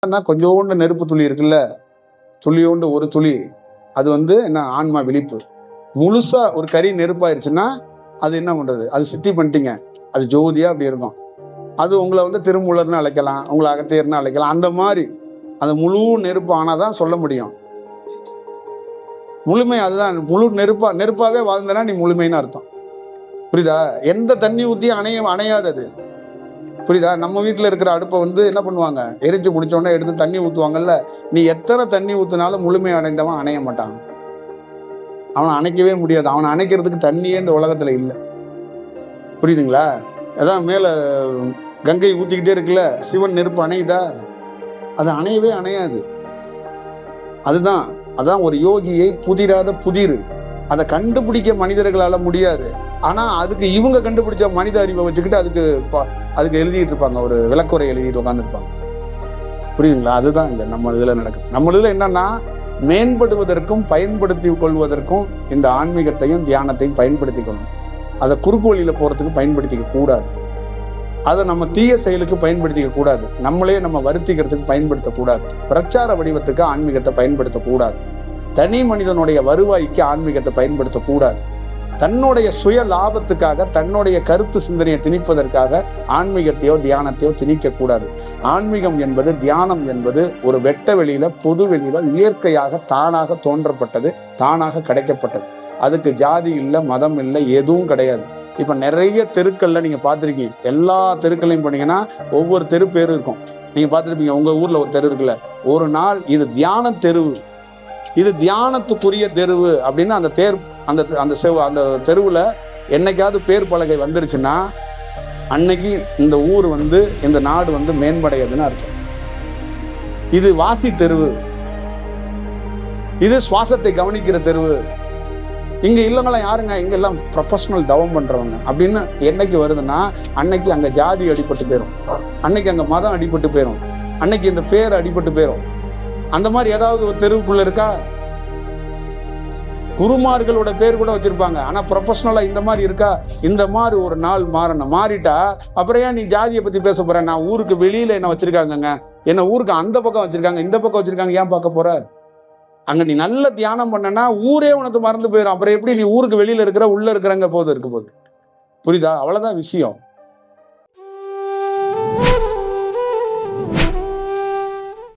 கொஞ்சோண்டு நெருப்பு துளி இருக்குல்ல, துளியோண்டு ஒரு துளி, அது என்ன ஆன்மா விழிப்பு. முழுசா ஒரு கறி நெருப்பாயிருச்சுன்னா அது என்ன பண்றது? அது சித்தி பண்ணிட்டீங்க, அது ஜோதியா அப்படி இருக்கும். அது உங்களை திருமூலர்னு அழைக்கலாம், உங்களை அகத்தியர்னு அழைக்கலாம். அந்த மாதிரி அந்த முழு நெருப்பு ஆனாதான் சொல்ல முடியும். முழுமை அதுதான். முழு நெருப்பாவே வாழ்ந்தனா நீ முழுமைன்னு அர்த்தம். புரியுதா? எந்த தண்ணி ஊத்தி அணையாது அது. புரியுதா? நம்ம வீட்டுல இருக்கிற அடுப்பை என்ன பண்ணுவாங்க, எரிஞ்சு முடிச்ச உடனே எடுத்து தண்ணி ஊத்துவாங்கல்ல. நீ எத்தனை தண்ணி ஊத்துனாலும் முழுமை அடைந்தவன் அணைய மாட்டான். அவனை அணைக்கவே முடியாது. அவனை அணைக்கிறதுக்கு தண்ணியே இந்த உலகத்துல இல்லை. புரியுதுங்களா? அதான் மேல கங்கை ஊத்திக்கிட்டே இருக்குல்ல, சிவன் நெருப்பு அணையுதா? அது அணையவே அணையாது. அதான் ஒரு யோகியை புதிராத புதிர். அதை கண்டுபிடிக்க மனிதர்களால முடியாது. ஆனா அதுக்கு இவங்க கண்டுபிடிச்ச மனித அறிவை வச்சுக்கிட்டு அதுக்கு எழுதிட்டு இருப்பாங்க, ஒரு விளக்குறை எழுதிட்டு உட்காந்துருப்பாங்க. புரியுதுங்களா? அதுதான் இங்க நம்ம இதுல நடக்குது. நம்ம இதுல என்னன்னா, மேம்படுவதற்கும் பயன்படுத்தி கொள்வதற்கும் இந்த ஆன்மீகத்தையும் தியானத்தையும் பயன்படுத்தி கொள்ளணும். அதை குறுக்கு வழியில போறதுக்கு பயன்படுத்திக்க கூடாது. அதை நம்ம தீய செயலுக்கு பயன்படுத்திக்க கூடாது. நம்மளே நம்ம வருத்திக்கிறதுக்கு பயன்படுத்தக்கூடாது. பிரச்சார வடிவத்துக்கு ஆன்மீகத்தை பயன்படுத்தக்கூடாது. தனி மனிதனுடைய வருவாய்க்கு ஆன்மீகத்தை பயன்படுத்தக்கூடாது. தன்னுடைய சுய லாபத்துக்காக, தன்னுடைய கருத்து சிந்தனையை திணிப்பதற்காக ஆன்மீகத்தையோ தியானத்தையோ திணிக்க கூடாது. ஆன்மீகம் என்பது, தியானம் என்பது ஒரு வெட்ட வெளியில, பொது வெளியில இயற்கையாக தானாக தோன்றப்பட்டது, தானாக கிடைக்கப்பட்டது. அதுக்கு ஜாதி இல்லை, மதம் இல்லை, எதுவும் கிடையாது. இப்ப நிறைய தெருக்கள்ல நீங்க பார்த்திருக்கீங்க. எல்லா தெருக்களையும் போனீங்கன்னா ஒவ்வொரு தெரு பேரு இருக்கும். நீங்க பார்த்திருப்பீங்க. உங்க ஊர்ல ஒரு தெரு இருக்குல்ல, ஒரு நாள் இது தியான தெருவு, இது தியானத்துக்குரிய தெருவு அப்படின்னு அந்த தெருவுல என்னைக்காவது பேர் பலகை வந்துருச்சுன்னா அன்னைக்கு இந்த ஊர் இந்த நாடு மேம்படையதுன்னு அர்த்தம். இது வாசி தெருவு, இது சுவாசத்தை கவனிக்கிற தெருவு. இங்க இல்லவங்களாம் யாருங்க, இங்க எல்லாம் ப்ரொஃபஷனல் தவம் பண்றவங்க அப்படின்னு என்னைக்கு வருதுன்னா அன்னைக்கு அங்க ஜாதி அடிபட்டு போயிடும், அன்னைக்கு அங்க மதம் அடிபட்டு போயிடும், அன்னைக்கு இந்த பேர் அடிபட்டு போயிடும். அந்த மாதிரி ஏதாவது ஒரு தெருவுக்குள்ள இருக்கா? குருமார்களோட பேர் கூட வச்சிருப்பாங்க, ஆனா ப்ரொஃபஷனலா இந்த மாதிரி இருக்கா? இந்த மாதிரி ஒரு நாள் மாறிட்டா அப்புறம் ஏன் நீ ஜாதியை பத்தி பேச போற? நான் ஊருக்கு வெளியில என்ன வச்சிருக்காங்க, என்ன ஊருக்கு அந்த பக்கம் வச்சிருக்காங்க, இந்த பக்கம் வச்சிருக்காங்க, ஏன் பார்க்க போற? அங்க நீ நல்ல தியானம் பண்ணனா ஊரே உனக்கு மறந்து போயிடும். அப்புறம் எப்படி நீ ஊருக்கு வெளியில இருக்கிற உள்ள இருக்கிறங்க போது இருக்க போகுது? புரியுதா? அவ்வளவுதான் விஷயம்.